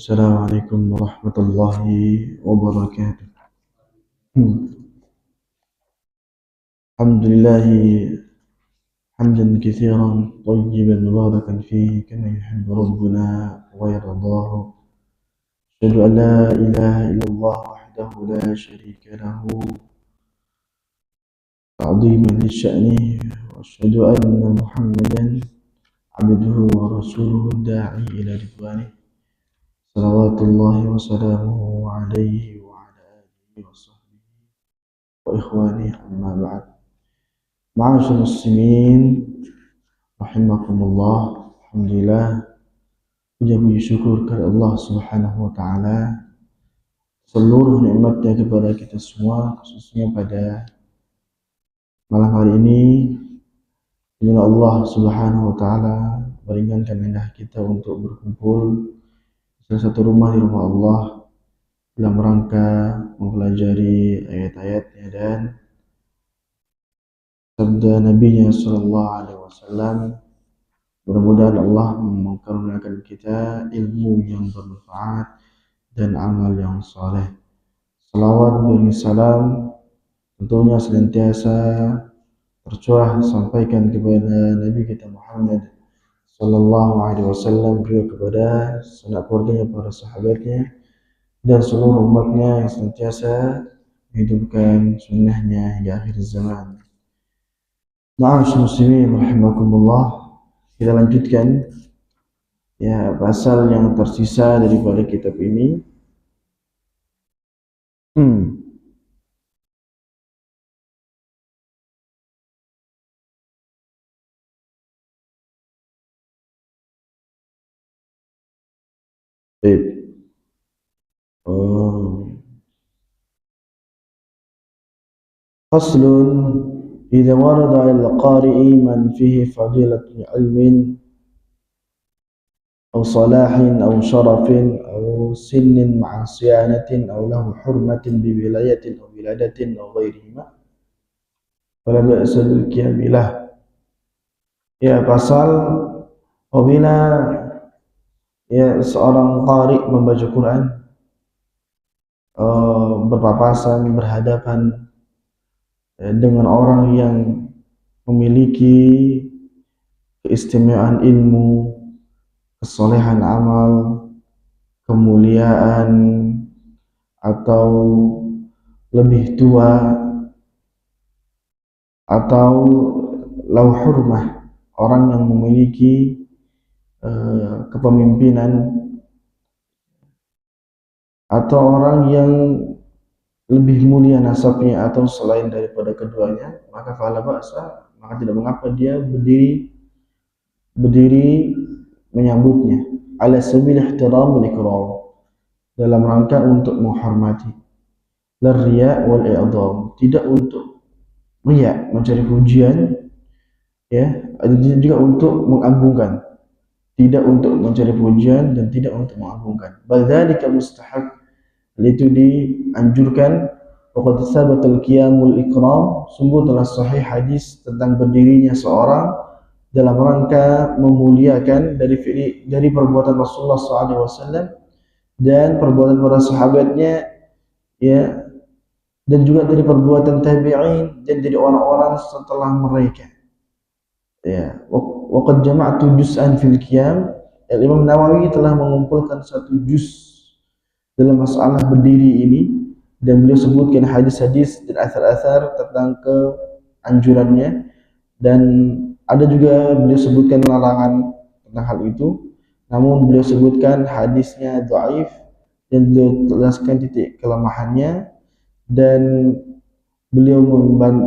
السلام عليكم ورحمة الله وبركاته. الحمد لله حمدا كثيرا طيبا مباركا فيه كما يحب ربنا ويرضاه. أشهد أن لا إله إلا الله وحده لا شريك له تعظيما لشأنه، وأشهد أن محمدا عبده ورسوله الداعي إلى رضوانه، صلوات الله وسلامه عليه وعلى آله وصحبه وإخوانه. أما بعد، Ma'asyiral muslimin rahimakumullah. Alhamdulillah, puji syukur kepada Allah Subhanahu wa taala seluruh nikmatnya kepada kita semua, khususnya pada malam hari ini di mana Allah Subhanahu wa taala meringankan lidah kita untuk berkumpul di salah satu rumah di rumah Allah dalam rangka mempelajari ayat-ayatnya dan sabda Nabi-Nya sallallahu alaihi wasallam. Mudah-mudahan Allah mengkaruniakan kita ilmu yang bermanfaat dan amal yang saleh. Salawat dan salam tentunya senantiasa tercurah sampaikan kepada Nabi kita Muhammad sallallahu alaihi wasallam, juga kepada sanak keluarganya, para sahabatnya, dan seluruh umatnya yang senantiasa menghidupkan sunnahnya hingga akhir zaman. Ma'asyiral muslimin rahimakumullah, kita lanjutkan ya pasal yang tersisa daripada kitab ini. Baik. Faslun idza warada al-qari'i man fihi fadilatun ilmin أو صلاح أو شرف أو سن مع صيانة أو له حرمة بولاية أو ولادة أو غيرهما فلا بأس بالقيام له. Ya, pasal apabila ya seorang qari membaca Quran berpapasan, berhadapan dengan orang yang memiliki keistimewaan ilmu, kesolehan amal, kemuliaan, atau lebih tua, atau lau hurmah, orang yang memiliki kepemimpinan, atau orang yang lebih mulia nasabnya atau selain daripada keduanya, maka fala ba'sa, maka tidak mengapa dia berdiri menyambutnya ala sabil ihtiram wal ikram, dalam rangka untuk menghormati, la riya wal i'dham, tidak untuk riya, mencari pujian, ya, dan juga untuk mengagungkan, tidak untuk mencari pujian dan tidak untuk mengagungkan. Bal dzalika mustahab, itu dianjurkan. Waqad tsabata al-qiyamul ikram, sungguh telah sahih hadis tentang berdirinya seorang dalam rangka memuliakan dari perbuatan Rasulullah SAW dan perbuatan para sahabatnya, ya, dan juga dari perbuatan tabi'in dan dari orang-orang setelah mereka. Ya, waqad jama'tu juz'an fil qiyam, Imam Nawawi telah mengumpulkan satu juz dalam masalah berdiri ini, dan beliau sebutkan hadis-hadis dan asar-asar tentang keanjurannya, dan ada juga beliau sebutkan larangan tentang hal itu. Namun beliau sebutkan hadisnya dhaif dan beliau jelaskan titik kelemahannya, dan beliau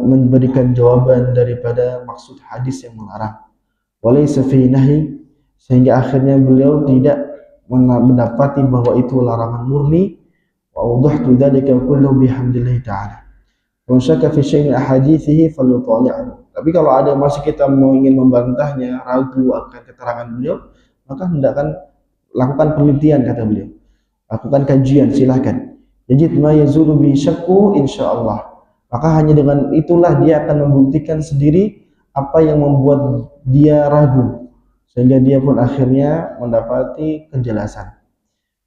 memberikan jawaban daripada maksud hadis yang melarang, walaysa fi nahi, sehingga akhirnya beliau tidak mendapati bahwa itu larangan murni. Wa awdahtu dzalika kullu bihamdillah ta'ala. Wa syakka fi syai'in ahadithihi falyutali'hu. Tapi kalau ada masih kita ingin membantahnya, ragu akan keterangan beliau, maka hendakkan lakukan penelitian, kata beliau, lakukan kajian, silahkan. Yajid ma yazulu bi syakku insyaallah, maka hanya dengan itulah dia akan membuktikan sendiri apa yang membuat dia ragu, sehingga dia pun akhirnya mendapati kejelasan.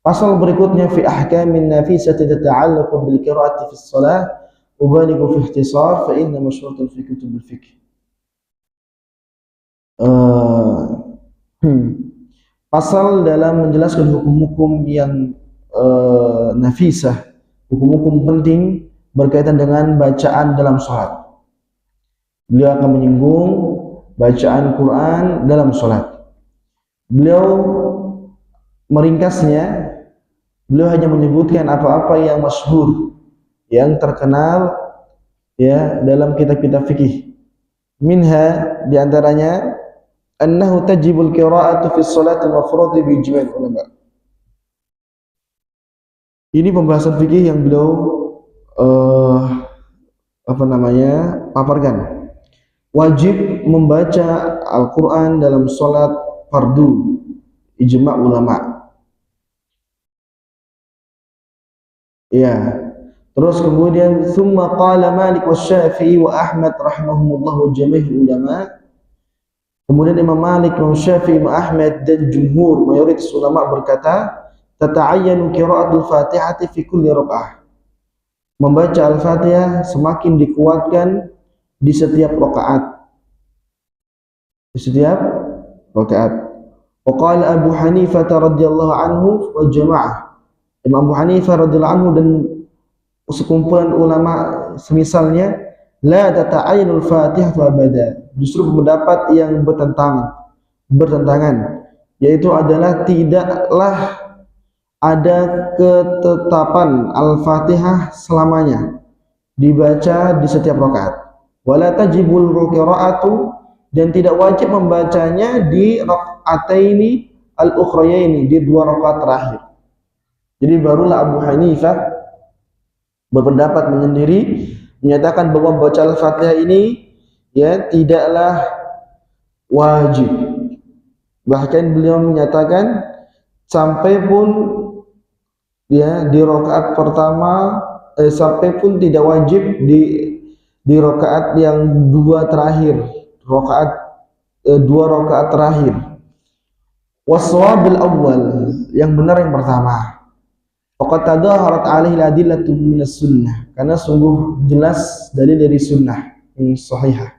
Pasal berikutnya fi ahkamin nafisati tata'allaqu bil qira'ati fi shalah ubaligu fi ikhtisar fa inna masyhuratan fi kutubil fiqh. Pasal dalam menjelaskan hukum-hukum yang nafisah, hukum-hukum penting berkaitan dengan bacaan dalam salat. Beliau akan menyinggung bacaan Quran dalam salat. Beliau meringkasnya, beliau hanya menyebutkan apa-apa yang masyhur, yang terkenal ya dalam kitab-kitab fikih. Minha diantaranya annahu tajibul qira'atu fi sholatil mafruḍi bi ijma'il ulama. Ini pembahasan fikih yang beliau paparkan. Wajib membaca Al-Quran dalam sholat fardu, ijma' ulama. Ya. Terus kemudian thumma qala Malik wa Syafi'i wa Ahmad rahimahumullah wa jami'ul ulama. Kemudian Imam Malik, Imam Syafi'i, Imam Ahmad dan jumhur mayoritas ulama berkata, tata'ayyanu qira'atul Fatihati fi kulli raka'ah. Membaca Al-Fatihah semakin dikuatkan di setiap rakaat. Di setiap rakaat. Wa qala Abu Hanifah radhiyallahu anhu wa jamaah. Imam Abu Hanifah radhiyallahu anhu dan sekumpulan ulama semisalnya, la tata'ayyanul Fatihah abada. Justru pendapat yang bertentangan, yaitu adalah tidaklah ada ketetapan Al-Fatihah selamanya dibaca di setiap rakaat. Wala tajibul qira'atu, dan tidak wajib membacanya di raka'ataini al-ukhrayaini, di dua rakaat terakhir. Jadi barulah Abu Hanifah berpendapat menyendiri menyatakan bahwa baca Al-Fatihah ini ya tidaklah wajib. Bahkan beliau menyatakan sampai pun ya di rakaat pertama sampai pun tidak wajib di rakaat yang dua terakhir, dua rakaat terakhir. Waswabil awal, yang benar yang pertama. Faqad tadaharat alaihi adillatu minas sunnah, karena sungguh jelas dalil dari sunnah yang sahihah.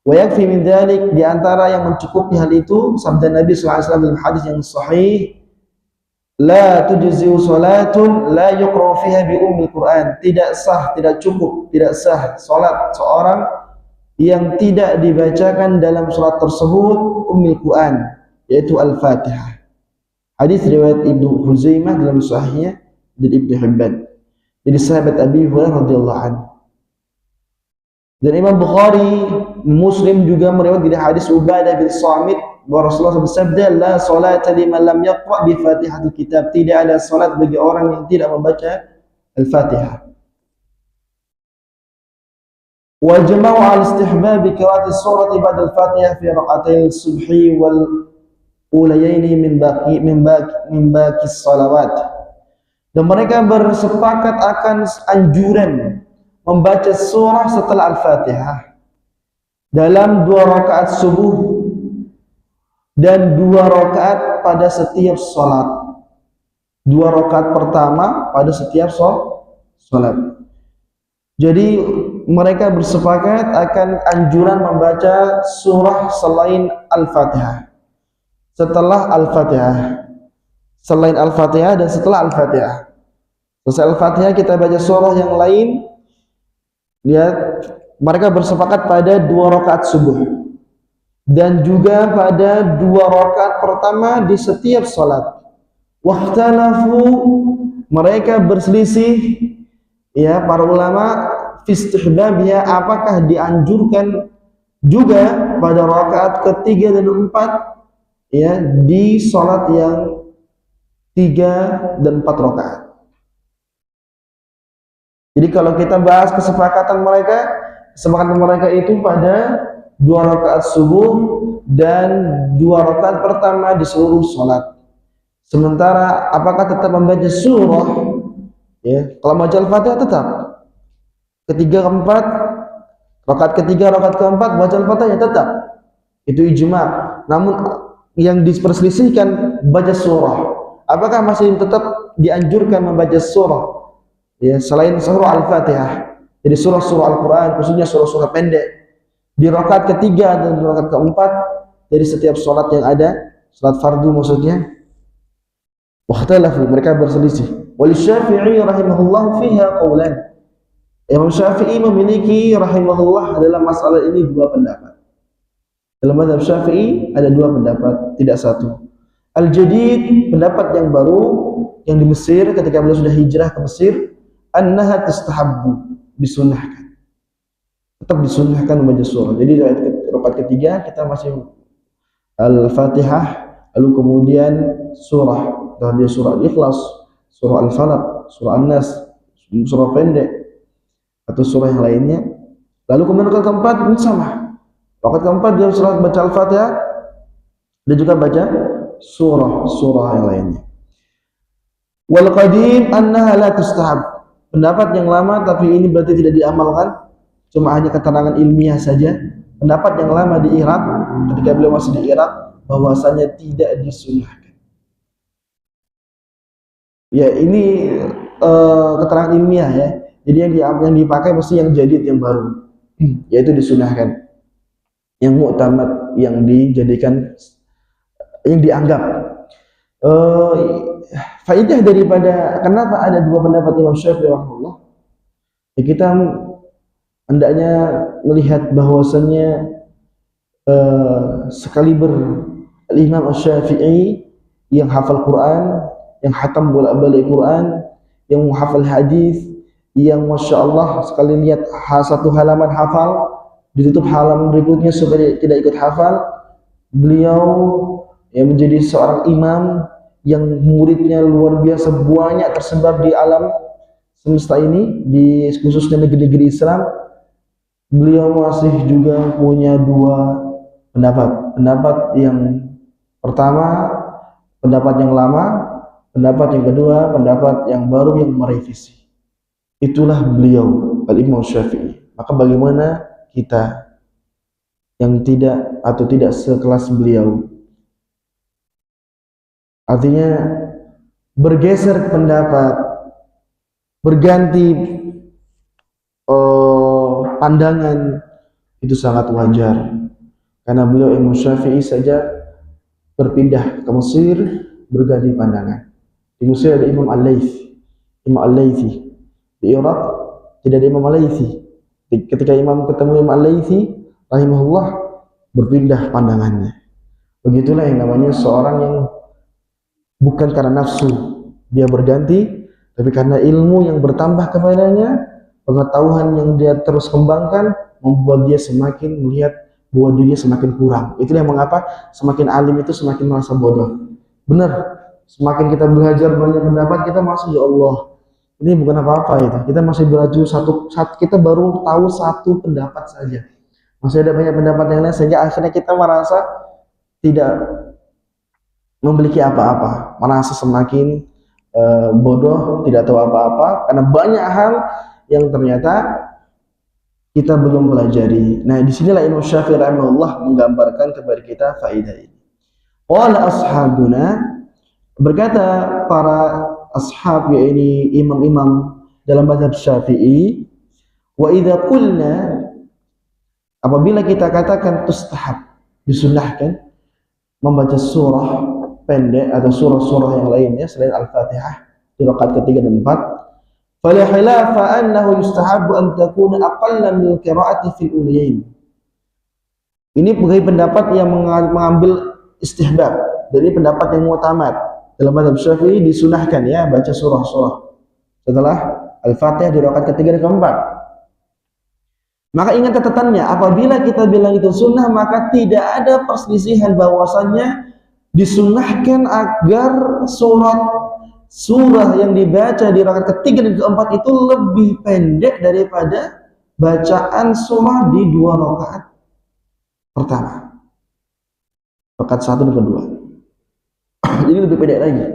Wa yakfi min dzalik, di antara yang mencukupi hal itu sabda Nabi sallallahu alaihi wasallam dalam hadis yang sahih, la tujzi'u salatun la yuqra fiha bi ummil Quran. Tidak sah, tidak cukup, tidak sah salat seorang yang tidak dibacakan dalam salat tersebut ummil Quran, yaitu Al-Fatihah. Hadis riwayat Ibnu Huzaimah dalam sahihnya dan Ibnu Hibban. Jadi sahabat Abi Hurairah radhiyallahu anhu. Dan Imam Bukhari, Muslim juga meriwayatkan dari hadis Ubadah bin Samit bahwa Rasulullah bersabda, la salata liman lam yaqra bi Fatihatil Kitab. Tidak ada salat bagi orang yang tidak membaca Al-Fatihah. Wa jama'u al-istihbab bi qira'ati surati ba'da Al-Fatihah fi rak'atay subhi wal ulayaini min baqi salawat. Dan mereka bersepakat akan anjuran membaca surah setelah Al-Fatihah dalam dua rakaat subuh dan dua rakaat pada setiap salat. Dua rakaat pertama pada setiap salat. Jadi mereka bersepakat akan anjuran membaca surah selain Al-Fatihah. Setelah Al-Fatihah, selain Al-Fatihah dan setelah Al-Fatihah. Setelah Al-Fatihah kita baca surah yang lain. Ya, mereka bersepakat pada dua rakaat subuh dan juga pada dua rakaat pertama di setiap salat. Wahtalafu, mereka berselisih ya para ulama fi istihbabnya, apakah dianjurkan juga pada rakaat ketiga dan keempat ya di salat yang 3 dan 4 rakaat. Jadi kalau kita bahas kesepakatan mereka itu pada 2 rakaat subuh dan 2 rakaat pertama di seluruh salat. Sementara apakah tetap membaca surah ya, kalau baca Al-Fatihah tetap ketiga keempat, rakaat ketiga rakaat keempat baca Al-Fatihah tetap, itu ijma'. Namun yang diperselisihkan baca surah, Apakah masih tetap dianjurkan membaca surah ya selain surah Al-Fatihah? Jadi surah-surah Al-Quran, khususnya surah-surah pendek di rakaat ketiga dan di rakaat keempat dari setiap sholat yang ada, sholat fardu maksudnya. Wakhtalafu, mereka berselisih. Wal Syafi'i rahimahullah fiha qaulan. Imam Syafi'i memiliki rahimahullah dalam masalah ini dua pendapat. Dalam mazhab Syafi'i ada dua pendapat, tidak satu. Al-Jadid, pendapat yang baru yang di Mesir ketika beliau sudah hijrah ke Mesir, annaha tustahabbu, disunnahkan. Tetap disunnahkan membaca surah. Jadi rakaat ketiga kita masih Al-Fatihah, lalu kemudian surah, dari surah Al-Ikhlas, surah Al-Falaq, surah An-Nas, surah pendek atau surah yang lainnya. Lalu kemudian rakaat keempat sama. Rakaat keempat dia surah baca Al-Fatihah dan juga baca surah-surah yang lainnya. Wal qadim annaha la tustahab. Pendapat yang lama tapi ini berarti tidak diamalkan, cuma hanya keterangan ilmiah saja. Pendapat yang lama di Irak ketika beliau masih di Irak bahwasanya tidak disunnahkan. Ya ini keterangan ilmiah ya. Jadi yang dipakai mesti yang jadid, yang baru, yaitu disunnahkan. Yang mu'tamad, yang dijadikan, yang dianggap. Faidah daripada kenapa ada dua pendapat Imam Syafi'i rahimahullah, ya kita hendaknya melihat bahwasannya sekaliber Imam Syafi'i yang hafal Quran, yang hatam bolak-balik Quran, yang menghafal hadis, yang masya Allah sekali lihat satu halaman hafal, ditutup halaman berikutnya supaya tidak ikut hafal. Beliau yang menjadi seorang imam yang muridnya luar biasa banyak tersebar di alam semesta ini, di khususnya negeri-negeri Islam. Beliau masih juga punya dua pendapat. Pendapat yang pertama, pendapat yang lama. Pendapat yang kedua, pendapat yang baru yang merevisi. Itulah beliau, Al-Imam Syafi'i. Maka bagaimana kita yang tidak atau tidak sekelas beliau? Artinya bergeser pendapat, berganti pandangan, itu sangat wajar. Karena beliau Imam Syafi'i saja berpindah ke Mesir, berganti pandangan. Di Mesir ada Imam Al-Laythi. Di Irak tidak ada Imam Al-Laythi. Ketika Imam ketemu Imam Al-Laythi rahimahullah, berpindah pandangannya. Begitulah yang namanya seorang yang bukan karena nafsu dia berganti, tapi karena ilmu yang bertambah kepadanya, pengetahuan yang dia terus kembangkan membuat dia semakin melihat bahwa dirinya semakin kurang. Itulah yang mengapa semakin alim itu semakin merasa bodoh. Benar, semakin kita belajar banyak pendapat, kita masih ya Allah, ini bukan apa-apa itu. Kita masih belajar kita baru tahu satu pendapat saja. Masih ada banyak pendapat yang lain sehingga akhirnya kita merasa tidak memiliki apa-apa, merasa semakin bodoh, tidak tahu apa-apa karena banyak hal yang ternyata kita belum pelajari. Nah, disinilah Imam Syafi'i rahimahullah menggambarkan kepada kita faedah ini. Qala ashabuna, berkata para ashab, yaitu imam-imam dalam mazhab Syafi'i, wa idza qulna, apabila kita katakan tustahab, disunnahkan membaca surah pendek atau surah-surah yang lainnya selain Al-Fatihah di rakaat ketiga dan empat, fala khilafa annahu yustahabbu an takuna aqalla min qira'ati fil ulayain. Ini sebagai pendapat yang mengambil istihbab dari pendapat yang mu'tamad. Dalam mazhab Syafi'i disunahkan ya baca surah-surah setelah Al-Fatihah di rakaat ketiga dan keempat. Maka ingat catatannya, apabila kita bilang itu sunnah, maka tidak ada perselisihan bahwasannya disunnahkan agar surah yang dibaca di rakaat ketiga dan keempat itu lebih pendek daripada bacaan surah di dua rakaat pertama, rakaat satu dan kedua. Jadi lebih pendek lagi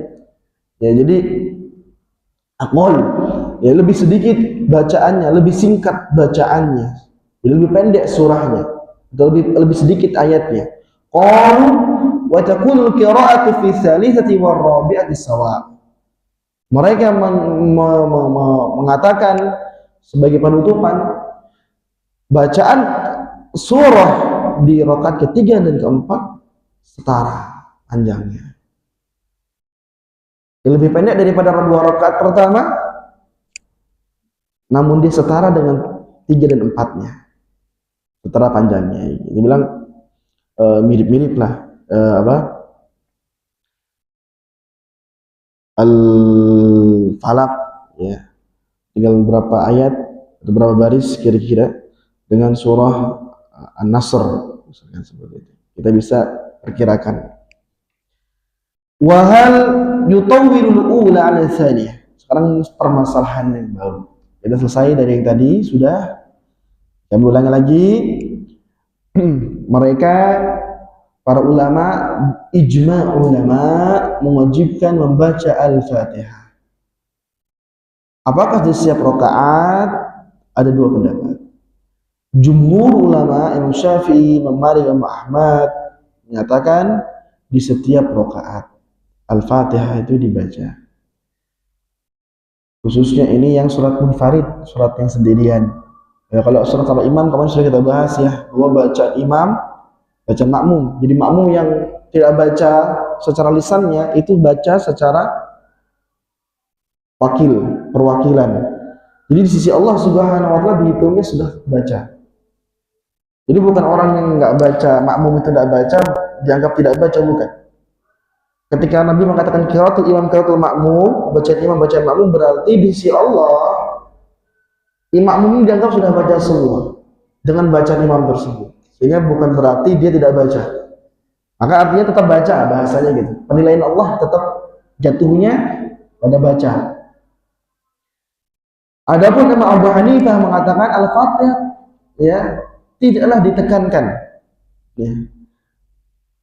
ya, jadi aqol ya, lebih sedikit bacaannya, lebih singkat bacaannya, jadi lebih pendek surahnya, atau lebih sedikit ayatnya. wa takunu al-qira'atu fi tsalitsati war rabi'ati sawa. Mereka mengatakan sebagai penutupan bacaan surah di rakaat ketiga dan keempat setara panjangnya. Lebih pendek daripada dua rakaat pertama, namun dia setara dengan 3 dan 4-nya. Setara panjangnya. Dia bilang mirip-mirip lah Al-Falaq ya. Tinggal beberapa ayat atau beberapa baris kira-kira dengan surah An-Nasr misalkan seperti itu. Kita bisa perkirakan. Wa hal yutawwilul ula 'ala tsaniyah. Sekarang permasalahan yang baru. Kita selesai dari yang tadi sudah. Kami ulangi lagi. Mereka para ulama, ijma' ulama mewajibkan membaca Al-Fatihah. Apakah di setiap rakaat? Ada dua pendapat. Jumhur ulama, Imam Syafi'i, Imam Malik, Imam Ahmad menyatakan di setiap rakaat Al-Fatihah itu dibaca. Khususnya ini yang surat munfarid, surat yang sendirian. Ya, kalau surat sama imam kemarin sudah kita bahas ya, bahwa bacaan imam, bacaan makmum. Jadi makmum yang tidak baca secara lisannya itu baca secara perwakilan. Jadi di sisi Allah Subhanahu wa taala dihitungnya sudah baca. Jadi bukan orang yang nggak baca, makmum itu tidak baca, dianggap tidak baca, bukan. Ketika Nabi mengatakan qiraatul imam qiraatul makmum, bacaan imam bacaan makmum, berarti di sisi Allah makmum ini dianggap sudah baca semua dengan bacaan imam tersebut. Sehingga bukan berarti dia tidak baca. Maka artinya tetap baca, bahasanya gitu. Penilaian Allah tetap jatuhnya pada baca. Adapun Imam Abu Hanifah mengatakan Al-Fatihah ya tidaklah ditekankan.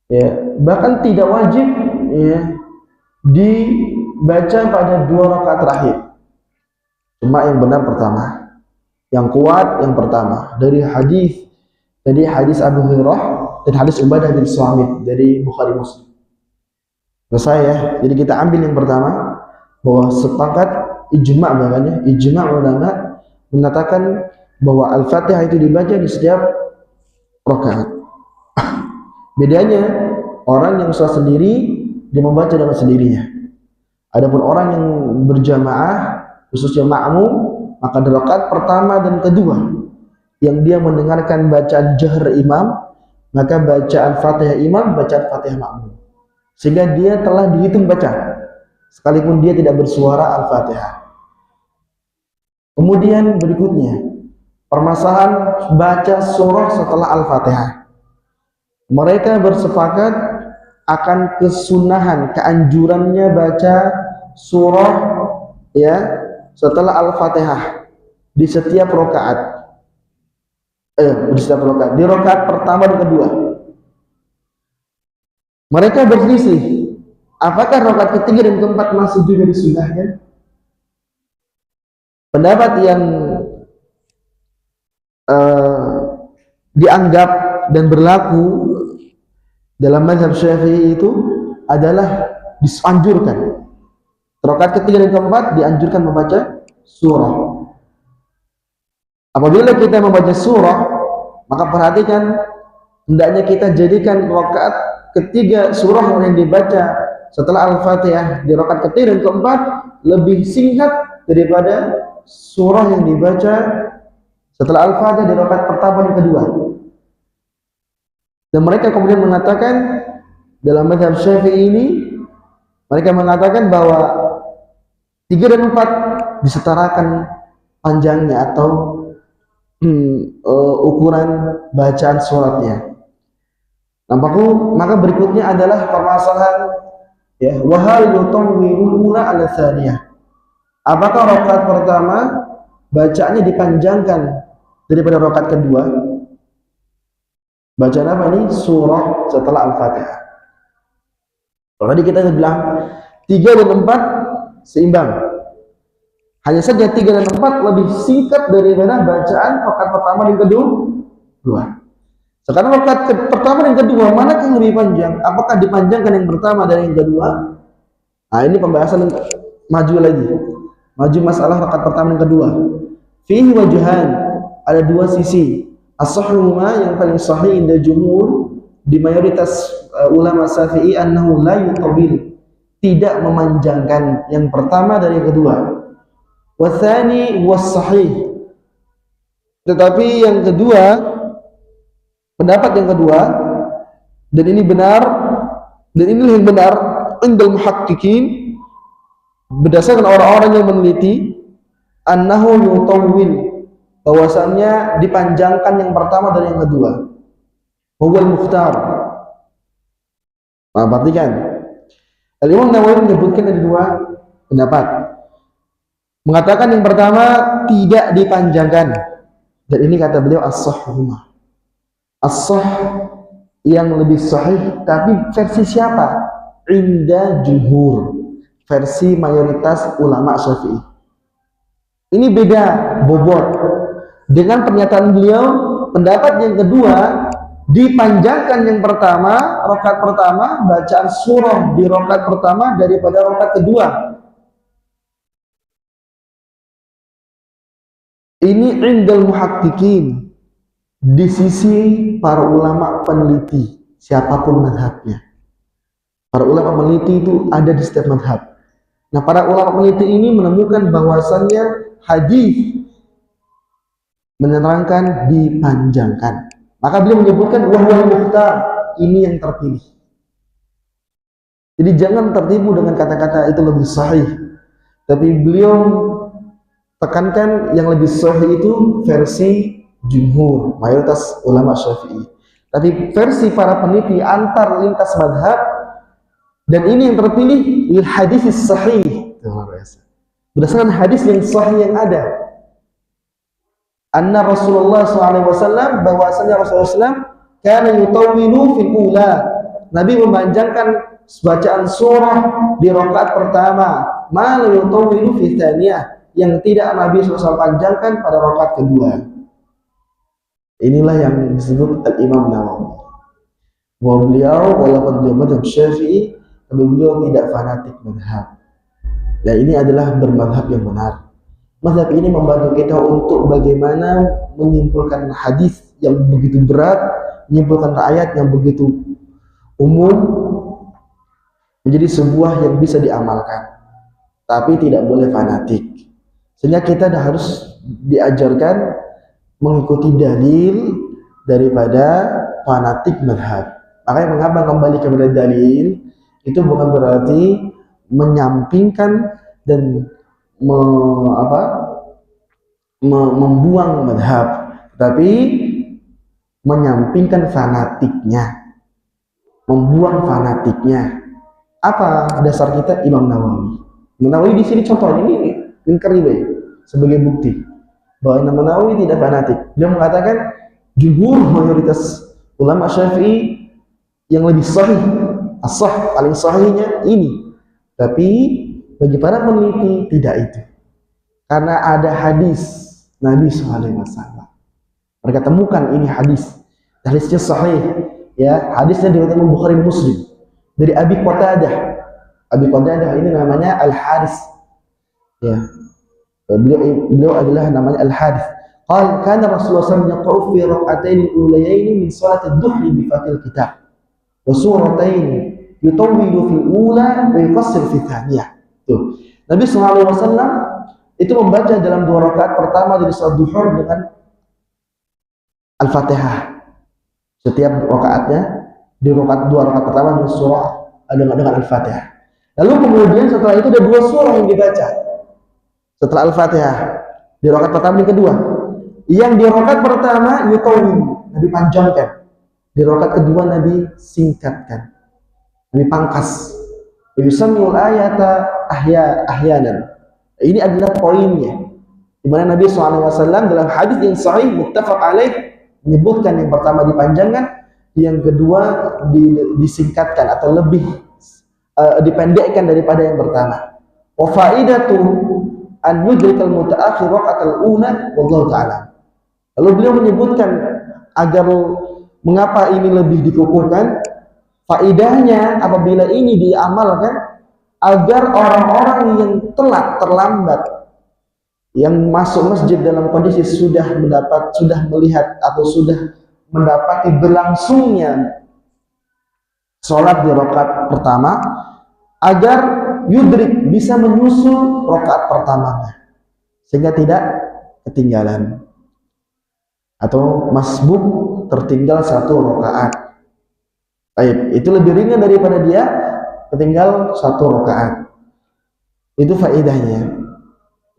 Ya, bahkan tidak wajib ya dibaca pada 2 rakaat terakhir. Cuma yang benar pertama, yang kuat yang pertama dari hadis Abu Hurairah dan hadis Ubadah bin Samit dari Bukhari Muslim. Selesai ya. Jadi kita ambil yang pertama bahwa sepakat ijma' bahkannya ijma' ulama mengatakan bahwa Al-Fatihah itu dibaca di setiap rakaat. Bedanya orang yang sholat sendiri dia membaca dengan sendirinya. Adapun orang yang berjamaah khususnya makmum, maka di rakaat pertama dan kedua yang dia mendengarkan bacaan jahr imam, maka bacaan Fatihah imam, bacaan Fatihah makmum. Sehingga dia telah dihitung baca sekalipun dia tidak bersuara Al-Fatihah. Kemudian berikutnya permasalahan baca surah setelah Al-Fatihah. Mereka bersepakat akan kesunahan, keanjurannya baca surah ya setelah Al-Fatihah di setiap rakaat. Di rakaat pertama dan kedua. Mereka berselisih, apakah rakaat ketiga dan keempat masih juga disunahkan? Pendapat yang dianggap dan berlaku dalam mazhab Syafi'i itu adalah dianjurkan. Rakaat ketiga dan keempat dianjurkan membaca surah. Apabila kita membaca surah, maka perhatikan hendaknya kita jadikan rakaat ketiga surah yang dibaca setelah Al-Fatihah di rakaat ketiga dan keempat lebih singkat daripada surah yang dibaca setelah Al-Fatihah di rakaat pertama dan kedua. Dan mereka kemudian mengatakan dalam mazhab Syafi'i ini, mereka mengatakan bahwa 3 dan 4 disetarakan panjangnya atau ukuran bacaan suratnya. Maka berikutnya adalah permasalahan ya, wahal yutawwiluna 'ala tsaniyah. Apakah rakaat pertama bacaannya dipanjangkan daripada rakaat kedua? Bacaan apa nih? Surah setelah Al-Fatihah. Kalau tadi kita bilang 3 dan 4 seimbang. Hanya saja 3 dan 4 lebih singkat daripada bacaan rakaat pertama dan kedua. Sekarang rakaat pertama dan kedua, mana yang lebih panjang? Apakah dipanjangkan yang pertama dari yang kedua? Nah, ini pembahasan maju lagi. Maju masalah rakaat pertama dan kedua. Fihi wajhan, ada dua sisi. As-sahihuma, yang paling sahih inda jumhur, di mayoritas ulama Syafi'i, annahu la yutawil, tidak memanjangkan yang pertama dari yang kedua. Wa tsani was sahih. Tetapi yang kedua, pendapat yang kedua, dan ini benar, dan inilah yang benar indal muhaqqiqin, berdasarkan orang-orang yang meneliti, annahu yutawwil, bahwasannya dipanjangkan yang pertama dari yang kedua. Huwal mukhtar. Nah, perhatikan. Al-Imam Nawawi menyebutkan ada dua pendapat. Mengatakan yang pertama tidak dipanjangkan. Dan ini kata beliau as-sahhuma. As-sah yang lebih sahih, tapi versi siapa? Inda jumhur, versi mayoritas ulama Syafi'i. Ini beda bobot dengan pernyataan beliau. Pendapat yang kedua, dipanjangkan yang pertama, rakaat pertama, bacaan surah di rakaat pertama daripada rakaat kedua. Ini indal muhaqqiqin, di sisi para ulama peneliti, siapapun madhabnya. Para ulama peneliti itu ada di setiap madhab. Nah, para ulama peneliti ini menemukan bahwasannya hadis menerangkan dipanjangkan. Maka beliau menyebutkan wahwal mukhtar, ini yang terpilih. Jadi jangan tertipu dengan kata-kata itu lebih sahih. Tapi beliau tekankan yang lebih sahih itu versi jumhur, mayoritas ulama Syafi'i. Tapi versi para peneliti antar lintas madhab, dan ini yang terpilih lil hadis sahih, berdasarkan hadis yang sahih yang ada. Anna Rasulullah SAW, bahwasanya Rasulullah SAW kana yutawwilu fil ula, Nabi memanjangkan bacaan surah di rakaat pertama, ma la yutawwilu fi tsaniyah, yang tidak Nabi SAW panjangkan pada rakaat kedua. Inilah yang disebut Al-Imam Nawawi. Bahwa beliau walaupun beliau madhab Syafi'i, tapi beliau tidak fanatik madhab. Dan ini adalah bermadhab yang benar. Madhab ini membantu kita untuk bagaimana menyimpulkan hadis yang begitu berat, menyimpulkan ayat yang begitu umum, menjadi sebuah yang bisa diamalkan. Tapi tidak boleh fanatik. Sehingga kita harus diajarkan mengikuti dalil daripada fanatik madhab. Makanya mengapa kembali kepada dalil itu bukan berarti menyampingkan dan membuang madhab, tapi menyampingkan fanatiknya, membuang fanatiknya. Apa dasar kita? Imam Nawawi. Imam Nawawi di sini contohnya ini ingkari sebagai bukti bahwa Imam Nawawi tidak fanatik. Dia mengatakan jumhur mayoritas ulama Syafi'i yang lebih sahih, as-sah paling sahihnya ini. Tapi bagi para peneliti tidak itu. Karena ada hadis Nabi SAW. Mereka temukan ini hadisnya sahih, ya, hadisnya diriwayatkan Bukhari Muslim dari Abi Qatadah. Abi Qatadah ini namanya Al-Haris. Ya. Beliau adalah namanya Al-Haris. Qala kana Rasulullah SAW yaqra'u fi rak'atayn al-ulayayn min salat ad-duhr bi fatil kitab. Wa suratayn yutawwilu fil ula wa yuqassir fi thaniyah. Tuh. Nabi SAW itu membaca dalam dua rakaat pertama dari salat duhur dengan Al-Fatihah. Setiap rakaatnya di dua rakaat pertama dengan surah dengan Al-Fatihah. Lalu kemudian setelah itu ada dua surah yang dibaca setelah Al-Fatihah di rakaat pertama dan kedua. Yang di rakaat pertama yutawwil, Nabi panjangkan. Di rakaat kedua Nabi singkatkan, Nabi pangkas. Yusammiul ayata ahyanan. Ini adalah poinnya, di mana Nabi SAW dalam hadis yang sahih muttafaq alaih menyebutkan yang pertama dipanjangkan, yang kedua disingkatkan atau lebih dipendekkan daripada yang pertama. Wa faidatu an yudrikal mutaakhir raqatal ula wallahu ta'ala. Lalu beliau menyebutkan agar Mengapa ini lebih dikukuhkan? Faidahnya apabila ini diamalkan agar orang-orang yang telat, terlambat, yang masuk masjid dalam kondisi sudah melihat atau sudah mendapati berlangsungnya sholat di rakaat pertama, agar yudrik bisa menyusul rakaat pertamanya sehingga tidak ketinggalan atau masbuk tertinggal satu rakaat. Baik, itu lebih ringan daripada dia ketinggal satu rakaat. Itu faedahnya.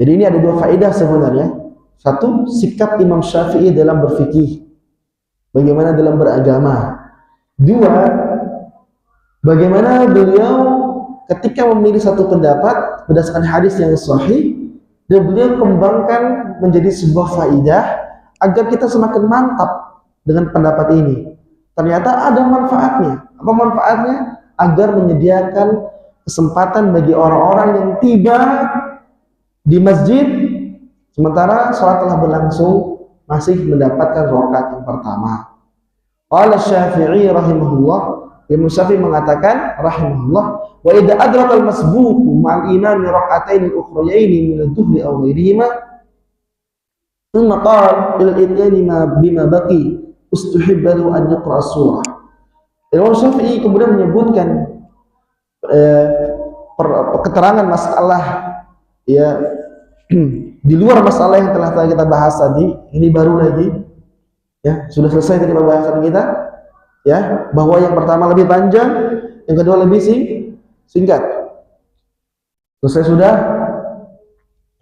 Jadi ini ada dua faedah sebenarnya. Satu, sikap Imam Syafi'i dalam berfikih, bagaimana dalam beragama. Dua, bagaimana beliau ketika memilih satu pendapat berdasarkan hadis yang sahih, dan beliau kembangkan menjadi sebuah faedah agar kita semakin mantap dengan pendapat ini. Ternyata ada manfaatnya. Apa manfaatnya? Agar menyediakan kesempatan bagi orang-orang yang tiba di masjid sementara sholat telah berlangsung masih mendapatkan rakaat yang pertama. Qala Syafi'i rahimahullah, Imam Syafi'i mengatakan rahimahullah, wa idza adraka al-masbuqu ma'al imami rak'atayn al-ukhrayayn min adh-dhuhri aw ghayrihima thumma qala ila al-ityani bima baqi ustuhibba lahu an yaqra as-surah. Imam Syafi'i kemudian menyebutkan keterangan masalah ya di luar masalah yang telah kita bahas tadi. Ini baru lagi ya, sudah selesai tadi pembahasan kita ya, bahwa yang pertama lebih panjang, yang kedua lebih singkat. Selesai sudah.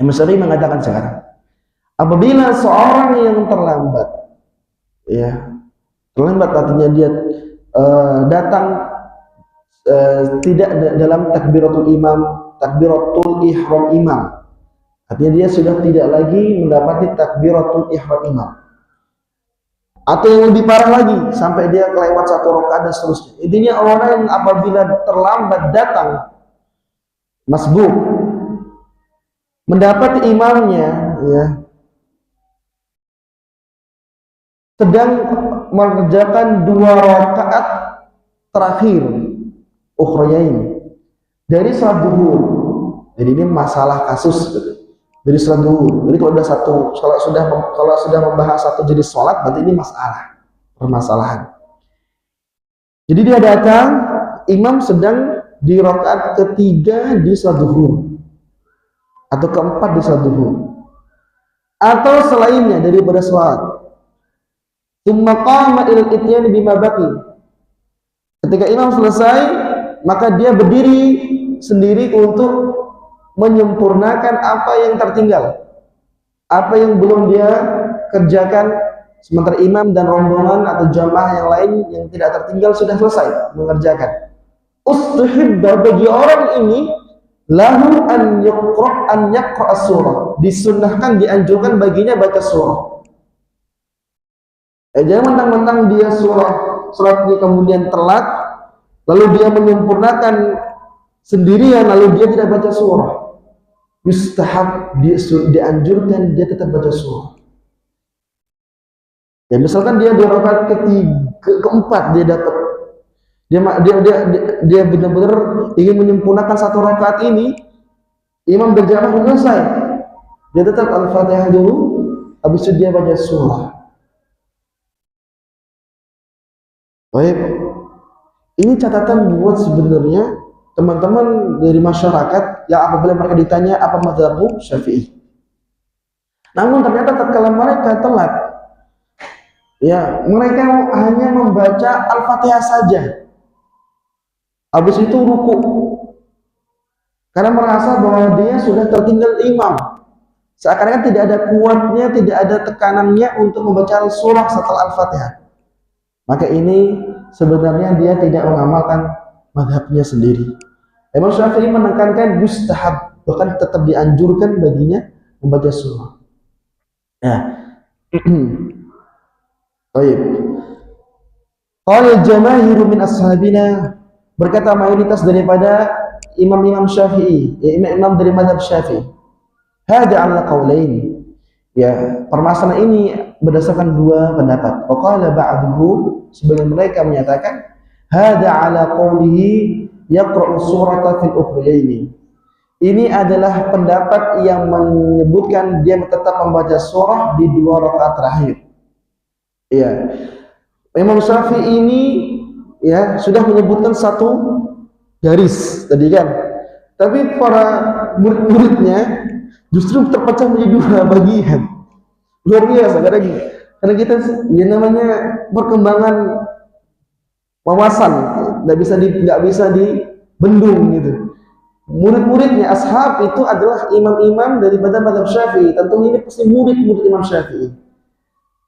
Imam Syafi'i mengatakan sekarang, apabila seorang yang terlambat ya, terlambat artinya dia datang tidak dalam takbiratul ihram imam, artinya dia sudah tidak lagi mendapati takbiratul ihram imam, atau yang lebih parah lagi sampai dia kelewat satu rakaat dan seterusnya. Intinya orang yang apabila terlambat datang masbuk mendapati imamnya ya sedang mengerjakan dua rakaat terakhir ukhrayain dari salat zuhur. Jadi ini masalah kasus dari salat zuhur. Jadi kalau sudah membahas satu jenis salat, berarti ini permasalahan. Jadi dia datang, imam sedang di rakaat ketiga di salat zuhur atau keempat di salat zuhur atau selainnya daripada salat. Tsumma qama ila al-ityani bima baqi. Ketika imam selesai, maka dia berdiri sendiri untuk menyempurnakan apa yang tertinggal, apa yang belum dia kerjakan, sementara imam dan rombongan atau jamaah yang lain yang tidak tertinggal sudah selesai mengerjakan. Ustuhibba, bagi orang ini, lahu an yaqra as-surah, disunnahkan, dianjurkan baginya baca surah. Jangan mentang-mentang dia suratnya kemudian telat, lalu dia menyempurnakan sendirian, lalu dia tidak baca surah. Yustahab, dianjurkan dia tetap baca surah. Ya misalkan dia di rakaat keempat dia dapat, dia benar-benar ingin menyempurnakan satu rakaat ini, imam berjamaah selesai, dia tetap al-fatihah dulu, habis itu dia baca surah. Baik, ini catatan buat sebenarnya teman-teman dari masyarakat yang apabila mereka ditanya apa mazhabmu Syafi'i. Namun ternyata tatkala mereka telat, ya mereka hanya membaca Al-Fatihah saja. Habis itu ruku. Karena merasa bahwa dia sudah tertinggal imam. Seakan-akan tidak ada kuatnya, tidak ada tekanannya untuk membaca surah setelah Al-Fatihah. Maka ini sebenarnya dia tidak mengamalkan mazhabnya sendiri. Imam Syafi'i menekankan yustahab, bahkan tetap dianjurkan baginya membaca surah. Ya. Baik. Qala jamaahiru min ashabina, berkata mayoritas daripada imam-imam Syafi'i, ya imam-imam dari mazhab Syafi'i. Hada ala qaulain. Ya, permasalahan ini berdasarkan dua pendapat. Waqala ba'duhu, sebagian mereka menyatakan hada ala qawlihi yaqra'u surata fil ukhrayaini. Ini adalah pendapat yang menyebutkan dia tetap membaca surah di dua rakaat terakhir. Ya, Imam Syafi'i ini ya sudah menyebutkan satu garis tadi kan. Tapi para murid-muridnya justru terpecah menjadi dua bagian. Luar biasa karena kita ya namanya perkembangan wawasan nggak bisa dibendung gitu. Murid-muridnya ashab itu adalah imam-imam daripada mazhab Syafi'i. Tentunya ini pasti murid-murid Imam Syafi'i.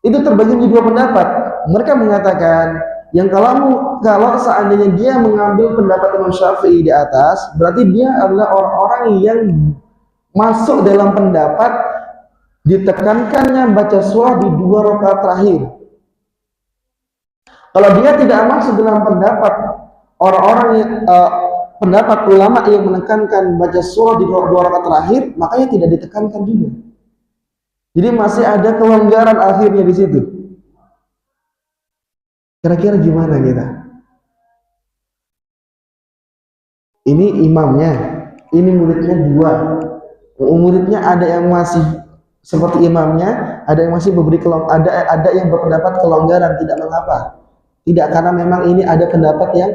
Itu terbagi menjadi dua pendapat. Mereka mengatakan yang kalau seandainya dia mengambil pendapat Imam Syafi'i di atas, berarti dia adalah orang-orang yang masuk dalam pendapat ditekankannya baca surah di dua rakaat terakhir. Kalau dia tidak masuk dalam pendapat orang-orang yang pendapat ulama yang menekankan baca surah di dua rakaat terakhir, makanya tidak ditekankan juga. Jadi masih ada kelonggaran akhirnya di situ. Kira-kira gimana kita? Ini imamnya, ini muridnya dua. Muridnya ada yang masih seperti imamnya, ada yang masih ada yang berpendapat kelonggaran, tidak mengapa. Tidak, karena memang ini ada pendapat yang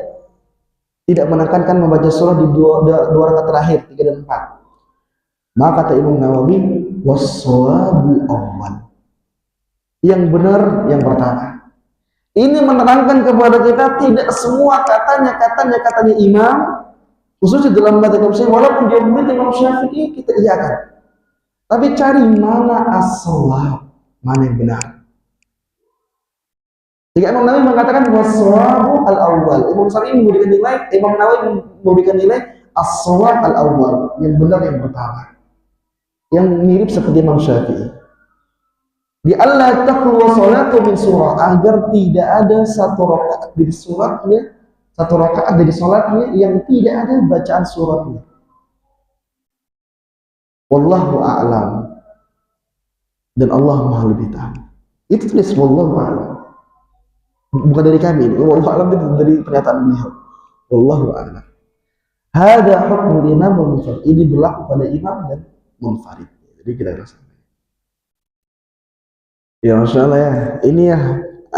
tidak menekankan membaca surah di dua rakaat terakhir 3 dan 4. Maka kata Imam Nawawi, was-shawabul awwal. Yang benar yang pertama. Ini menerangkan kepada kita tidak semua katanya imam, khususnya dalam mazhab Syafi'i, walaupun dia murid Imam Syafi'i, kita iyakan. Tapi cari mana as-shawab, mana yang benar. Jika Imam Nawawi mengatakan was-shawabu al-awwal, Imam Nawawi memberikan nilai as-shawab al-awwal, yang benar yang pertama. Yang mirip seperti Imam Syafi'i. Di Allah taqlu salatu min surah, agar tidak ada satu rakaat dari suratnya, satu rakaat dari salatnya yang tidak ada bacaan suratnya. Wallahu a'lam. Dan Allah Maha lebih tahu. Itu tulis wallahu a'lam. Bukan dari kami ini. Wallahu a'lam itu dari pernyataan beliau. Wallahu a'lam. Hada hukmul imam wal munfarid. Ini berlaku pada imam dan munfarid. Jadi kita rasakan. Ya Masya Allah ya. Ini ya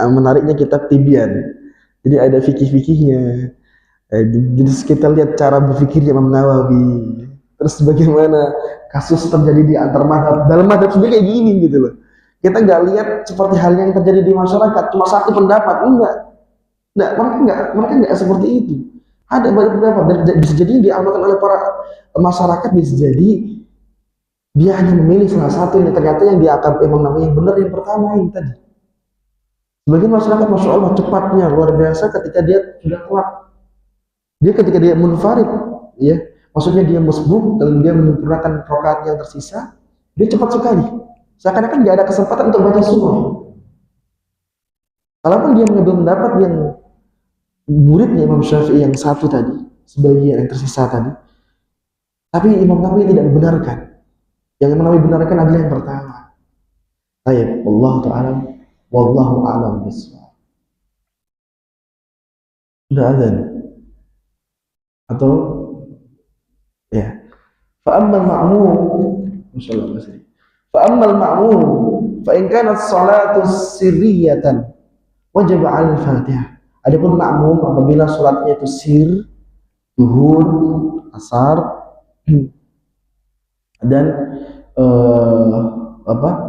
menariknya kitab Tibyan. Jadi ada fikih-fikihnya. Jadi kita lihat cara berfikirnya Imam Nawawi. Terus bagaimana kasus terjadi di antar madhab. Dalam madhab sendiri kayak gini gitu loh. Kita nggak lihat seperti hal yang terjadi di masyarakat. Cuma satu pendapat. Enggak, mereka nggak seperti itu. Ada banyak pendapat. Dan bisa jadi diamalkan oleh para masyarakat, bisa jadi dia hanya memilih salah satu yang ternyata yang dianggap Imam Nawawi yang benar yang pertama ini tadi. Sebagian masyarakat Masya Allah cepatnya luar biasa ketika dia sudah telat. Dia ketika dia munfarid, ya, maksudnya dia musbuk dan dia menyempurnakan rakaat yang tersisa, dia cepat sekali. Seakan-akan nggak ada kesempatan untuk baca surah. Kalaupun dia mengambil pendapat yang muridnya Imam Syafi'i yang satu tadi, sebagian yang tersisa tadi, tapi Imam Nawawi tidak membenarkan. Yang Imam Nawawi benarkan adalah yang pertama. Ayat Allah Ta'ala, wallahu a'lam bishawab. Sudah azan atau ya? Fa'ammal ma'mum, masyaallah masih. Fa'ammal ma'mum, fa in kanat salatu sirriyatan wajib 'al-Fatihah. Adapun ma'mum apabila salatnya itu sir, zuhur, asar dan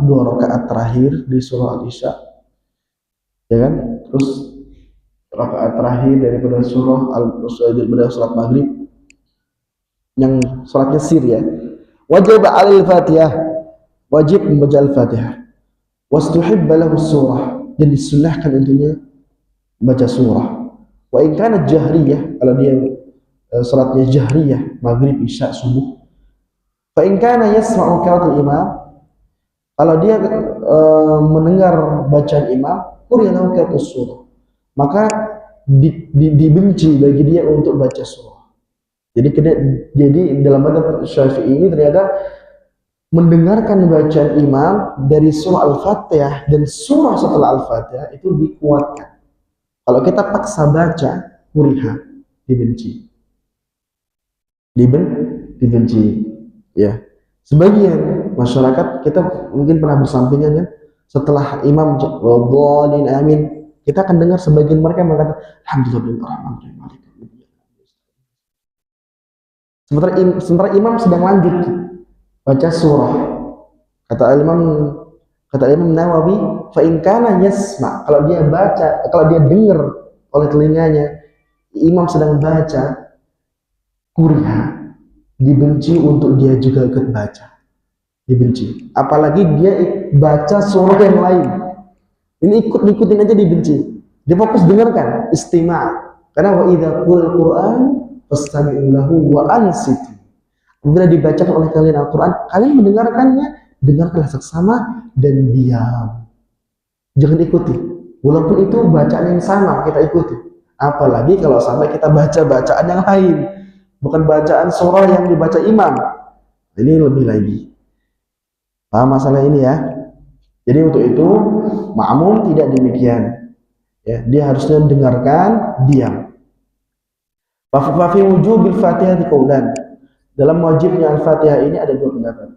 dua rakaat terakhir di surah Al-Isya, ya kan? Terus rakaat terakhir daripada surat Maghrib yang salatnya sir ya, wajib al-Fatihah, wajib membaca al-Fatihah. Wastuhibba lahu surah, dan disunnahkan untuknya baca surah. Wa in kanat jahriyah, kalau dia salatnya jahriyah, Maghrib, Isya, subuh. Fa in kana yasma'u qiraatul imam, kalau dia mendengar bacaan imam, qur'ana qiraatus surah, maka dibenci bagi dia untuk baca surah. Jadi dalam mazhab Syafi'i ini ternyata mendengarkan bacaan imam dari surah Al-Fatihah dan surah setelah Al-Fatihah itu dikuatkan. Kalau kita paksa baca, kuriha, dibenci. Dibenci. Ya. Sebagian masyarakat kita mungkin pernah bersampingan ya, setelah imam wadhalin amin, kita akan dengar sebagian mereka mengatakan alhamdulillah. Sementara imam sedang lanjut baca surah. Kata Imam Nawawi, fa in kana yasma, kalau dia baca, kalau dia dengar oleh telinganya imam sedang baca, kuriha, dibenci untuk dia juga ikut baca. Dibenci. Apalagi dia baca surah yang lain. Ini ikutin aja dibenci. Dia fokus dengarkan, istima'. Karena wa idza qul Qur'an fastami'u lahu wa ansitu. Bila dibacakan oleh kalian Al-Quran, kalian mendengarkannya, dengarkanlah seksama dan diam. Jangan ikuti. Walaupun itu bacaan yang sama, kita ikuti. Apalagi kalau sampai kita baca bacaan yang lain, bukan bacaan surah yang dibaca imam. Ini lebih lagi. Paham masalah ini ya? Jadi untuk itu, makmum tidak demikian. Ya, dia harusnya dengarkan, diam. Fa fi wujubil Fatihah qaulan. Dalam wajibnya Al-Fatihah ini ada dua pendapat.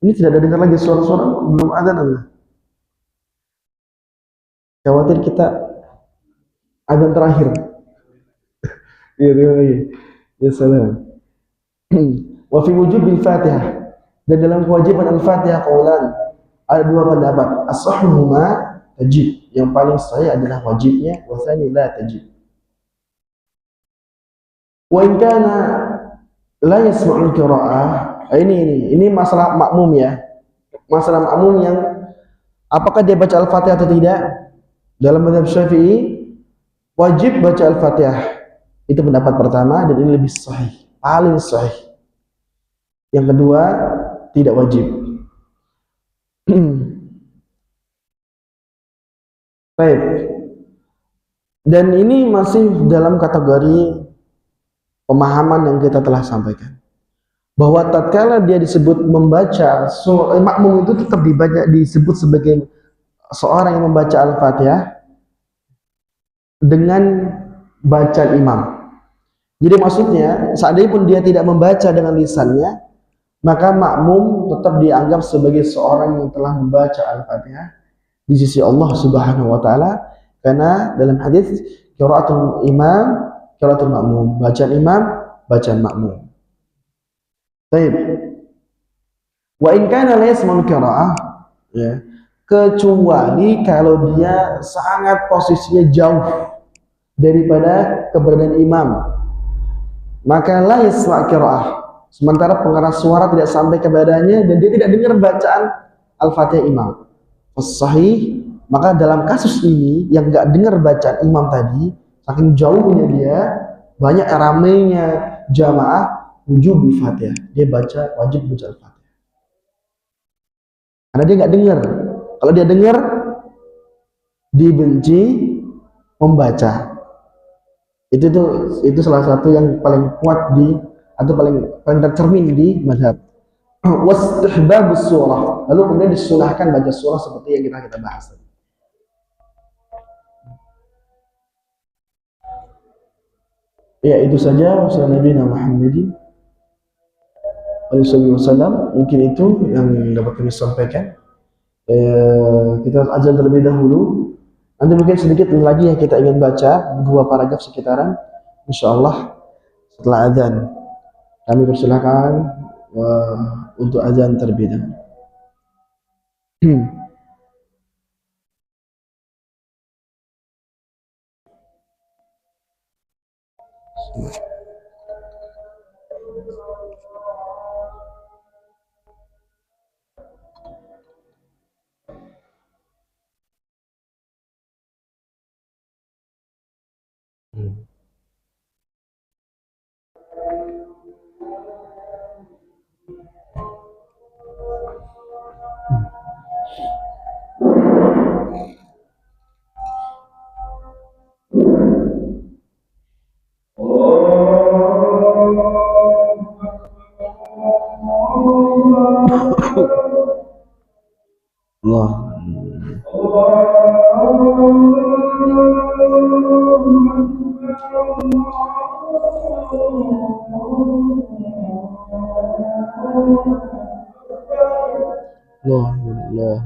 Ini tidak ada dengar lagi suara-suara, belum ada nana. Khawatir kita azan terakhir. Ya salam. Wa fi wujubil Fatihah, dan dalam kewajiban Al-Fatihah qaulan ada dua pendapat. As-sahhuhuma tajib, yang paling sahih adalah wajibnya, wa tsani la tajib. Wa in kana la yasma'ul qira'ah. Ini masalah makmum ya. Masalah makmum yang apakah dia baca Al-Fatihah atau tidak? Dalam mazhab Syafi'i wajib baca Al-Fatihah. Itu pendapat pertama dan ini lebih sahih, paling sahih. Yang kedua, tidak wajib. Baik. Dan ini masih dalam kategori pemahaman yang kita telah sampaikan, bahwa tatkala dia disebut membaca makmum itu tetap disebut sebagai seorang yang membaca Al-Fatihah dengan bacaan imam. Jadi maksudnya seandainya pun dia tidak membaca dengan lisannya, maka makmum tetap dianggap sebagai seorang yang telah membaca Al-Fatihah di sisi Allah Subhanahu wa taala, karena dalam hadis qiraatul imam qiraatul makmum, bacaan imam, bacaan makmum. Baik. Wa in kana la yasma'ul qiraa'ah, ya, kecuali kalau dia sangat posisinya jauh daripada keberadaan imam, maka la yasma' qiraa'ah, sementara pengeras suara tidak sampai kepadanya dan dia tidak dengar bacaan Al-Fatihah imam. Sahih, maka dalam kasus ini yang enggak dengar bacaan imam tadi, saking jauhnya dia, banyak ramainya jamaah, wujub Al-Fatihah, dia wajib baca Al-Fatihah. Karena dia nggak dengar. Kalau dia dengar, dibenci membaca. Itu salah satu yang paling kuat atau paling tercermin di mazhab. Wastihbabus surah, lalu kemudian disunahkan baca surah seperti yang kita bahas tadi. Ya, itu saja. Wassalamualaikum warahmatullahi wabarakatuh. Mungkin itu yang dapat kami sampaikan. Kita azan terlebih dahulu. Nanti mungkin sedikit lagi yang kita ingin baca, 2 paragraf sekitaran. Insyaallah setelah azan kami persilakan untuk azan terlebih dahulu. Oh Allah. Allah, Allah.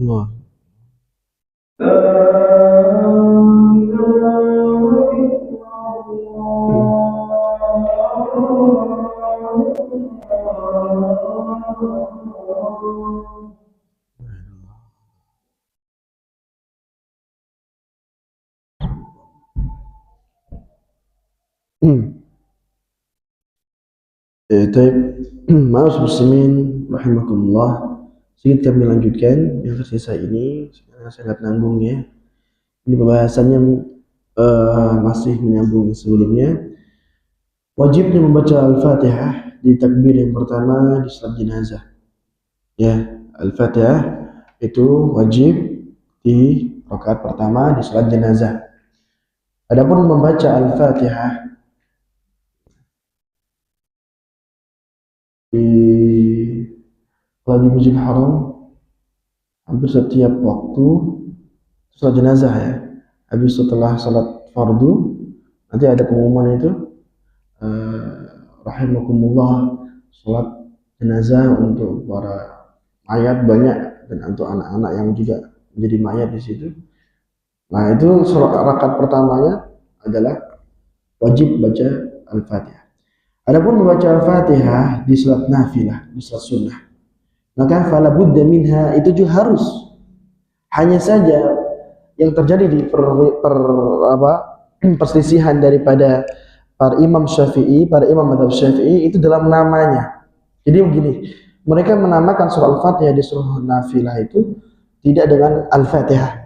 Allah. Maaf muslimin rahimakumullah. Sedikit kami lanjutkan yang tersisa ini karena sangat nanggung ya. Ini pembahasannya masih menyambung sebelumnya. Wajibnya membaca Al-Fatihah di takbir yang pertama di salat jenazah. Ya, Al-Fatihah itu wajib di rakaat pertama di salat jenazah. Adapun membaca Al-Fatihah di Masjidil Haram hampir setiap waktu salat jenazah ya. Habis setelah salat fardu nanti ada pengumuman itu rahimakumullah, salat jenazah untuk para mayat banyak dan untuk anak-anak yang juga menjadi mayat di situ. Nah, itu rakaat pertamanya adalah wajib baca Al-Fatihah. Adapun membaca Al-Fatihah di salat nafilah, di salat sunnah, maka fala budda minha, itu juga harus. Hanya saja yang terjadi di perselisihan daripada para imam Syafi'i, para imam mazhab Syafi'i itu dalam namanya. Jadi begini, mereka menamakan surah Al-Fatihah di surah nafilah itu tidak dengan Al-Fatihah.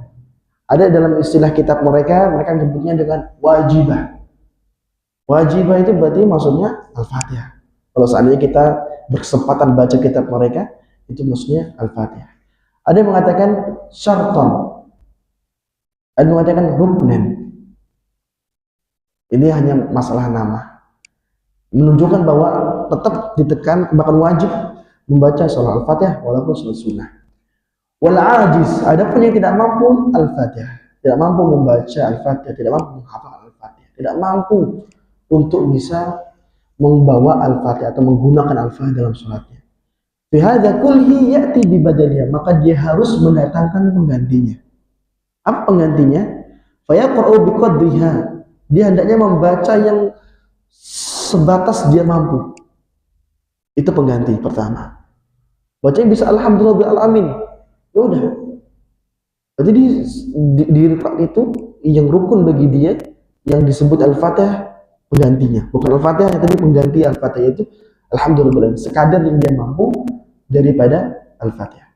Ada dalam istilah kitab mereka menyebutnya dengan wajibah. Wajibah itu berarti maksudnya Al-Fatihah. Kalau seandainya kita berkesempatan baca kitab mereka, itu maksudnya Al-Fatihah. Ada yang mengatakan syarton, ada yang mengatakan ruknen. Ini hanya masalah nama, menunjukkan bahwa tetap ditekan bahkan wajib membaca surah Al-Fatihah walaupun surah sunnah. Wal ajiz, adapun yang tidak mampu Al-Fatihah, tidak mampu membaca Al-Fatihah, tidak mampu menghafal Al-Fatihah, tidak mampu untuk bisa membawa Al-Fatihah atau menggunakan Al-Fatihah dalam sholatnya. Fi hadza kulli ya'ti bi badaliha, maka dia harus mendatangkan penggantinya. Apa penggantinya? Fayaqra'u biqadriha. Dia hendaknya membaca yang sebatas dia mampu. Itu pengganti pertama. Bacanya bisa alhamdulillah alamin. Ya udah. Berarti di rakaat itu yang rukun bagi dia yang disebut Al-Fatihah penggantinya. Bukan Al-Fatihah tapi pengganti Al-Fatihah itu alhamdulillah sekadar yang dia mampu daripada Al-Fatihah.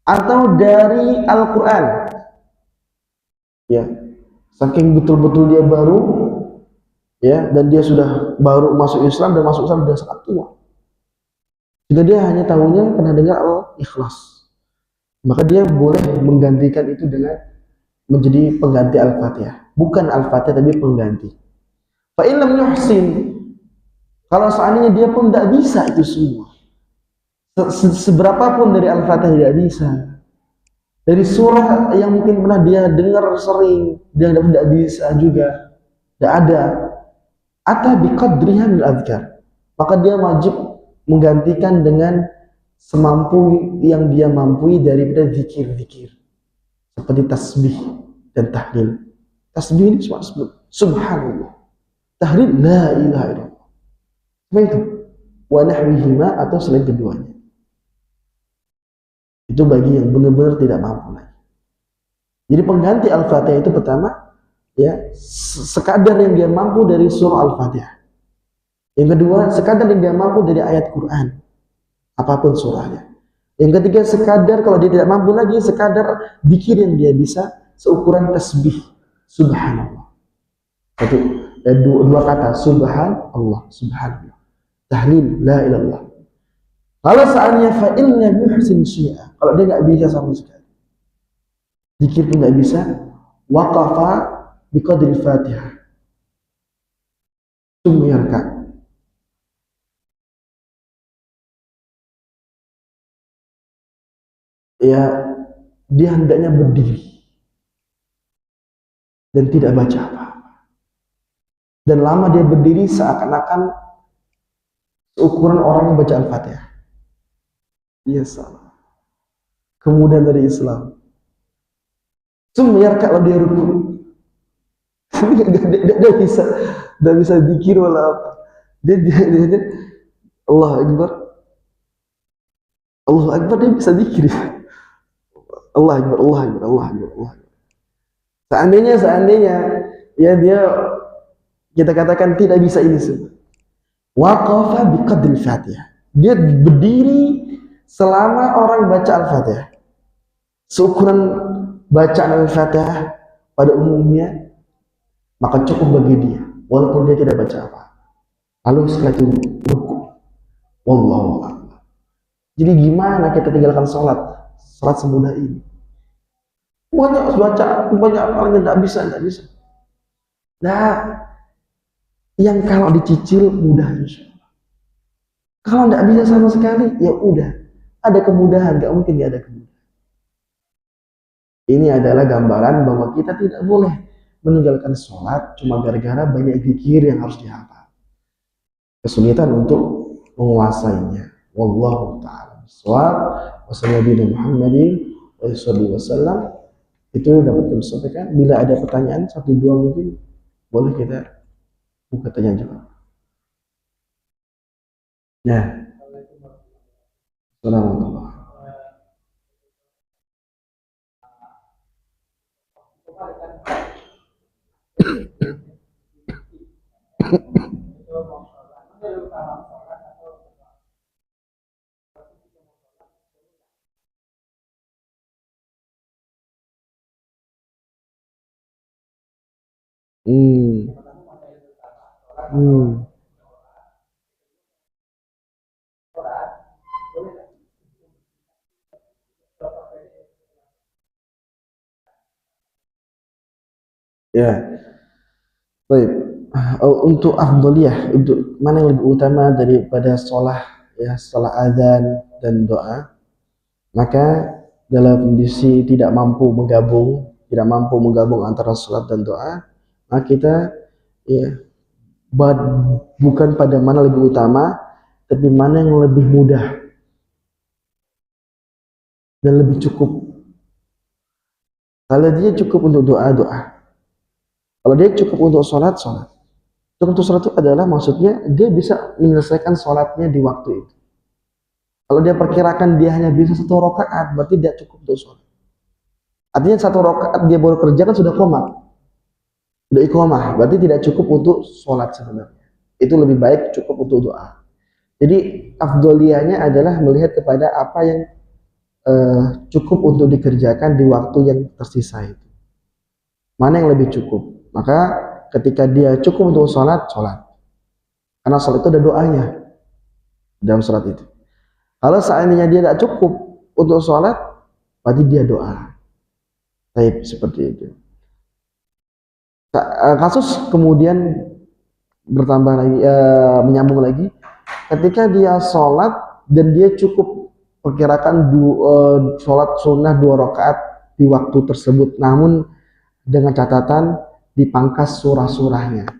Atau dari Al-Qur'an. Ya. Saking betul-betul dia baru ya dan dia sudah baru masuk Islam dan masuk Islam sudah sangat tua. Jika dia hanya tahunya pernah dengar Al-Ikhlas, maka dia boleh menggantikan itu dengan menjadi pengganti Al-Fatihah. Bukan Al-Fatihah tapi pengganti. Fa in lam yuhsin, kalau seandainya dia pun tidak bisa itu semua. Seberapapun dari Al-Fatihah tidak bisa. Dari surah yang mungkin pernah dia dengar sering, dia tidak bisa juga. Tidak ada. Ata biqadriha min al-adhkar. Maka dia wajib menggantikan dengan semampu yang dia mampu daripada zikir-zikir. Seperti tasbih dan tahlil. Tasbih ini cuma subhanallah. Tahlil la ilaha illallah. Apa itu? Wa nahwihima atau selain keduanya. Itu bagi yang benar-benar tidak mampu lagi. Jadi pengganti Al-Fatihah itu pertama ya sekadar yang dia mampu dari surah Al-Fatihah. Yang kedua, sekadar yang dia mampu dari ayat Quran, apapun surahnya. Yang ketiga, sekadar kalau dia tidak mampu lagi, sekadar zikir yang dia bisa seukuran tasbih, subhanallah. Satu, dua kata, subhanallah, subhanallah. Tahlil, la ilallah. Kalau seandainya fa'ilnya yuhsin syi'a, kalau dia nggak bisa sama sekali, zikir pun nggak bisa, waqafa biqadril Fatihah. Sumiyarka. Ya, dia hendaknya berdiri dan tidak baca apa-apa. Dan lama dia berdiri seakan-akan seukuran orang yang baca Al-Fatihah. Iya salah. Kemudian dari Islam. Sumiyar kalau dia ruku. Dia bisa zikir wala apa. Dia Allah Akbar. Allah Akbar dia bisa zikir. Allah Akbar, Allah Akbar, Allah Akbar, Allah Akbar. Seandainya ya dia kita katakan tidak bisa ini semua. Waqafa biqadril Fatihah. Dia berdiri selama orang baca Al-Fatihah. Seukuran bacaan Al-Fatihah pada umumnya maka cukup bagi dia walaupun dia tidak baca apa. Lalu setelah itu ruku. Wallahu a'lam. Jadi gimana kita tinggalkan sholat semudah ini? Banyak orang yang tidak bisa. Nah, yang kalau dicicil mudah insya Allah. Kalau tidak bisa sama sekali, ya udah. Ada kemudahan, nggak mungkin nggak ada kemudahan. Ini adalah gambaran bahwa kita tidak boleh meninggalkan sholat cuma gara-gara banyak zikir yang harus dihafal. Kesulitan untuk menguasainya. Wallahu ta'ala bishawab. Wassalamualaikum Muhammadin wasallam. Itu dapat kami sampaikan. Bila ada pertanyaan satu dua mungkin boleh kita buka tanya jawab. Ya. Assalamualaikum. Hmm. Hmm. Ya. Baik. Untuk afdaliyah, untuk mana yang lebih utama daripada sholat ya setelah azan dan doa, maka dalam kondisi tidak mampu menggabung antara sholat dan doa, maka kita ya bukan pada mana lebih utama, tapi mana yang lebih mudah dan lebih cukup. Kalau dia cukup untuk doa, doa. Kalau dia cukup untuk sholat, sholat. Cukup untuk sholat itu adalah maksudnya dia bisa menyelesaikan sholatnya di waktu itu. Kalau dia perkirakan dia hanya bisa 1 rakaat, berarti dia cukup untuk sholat. Artinya 1 rakaat dia baru kerjakan sudah qomat, sudah iqamah, berarti tidak cukup untuk sholat sebenarnya. Itu lebih baik cukup untuk doa. Jadi afdoliyahnya adalah melihat kepada apa yang cukup untuk dikerjakan di waktu yang tersisa itu. Mana yang lebih cukup? Maka ketika dia cukup untuk sholat, sholat. Karena sholat itu ada doanya dalam sholat itu. Kalau seandainya dia tidak cukup untuk sholat, berarti dia doa. Baik, seperti itu. Kasus kemudian bertambah lagi, menyambung lagi. Ketika dia sholat dan dia cukup perkirakan sholat sunnah 2 rakaat di waktu tersebut, namun dengan catatan dipangkas surah-surahnya.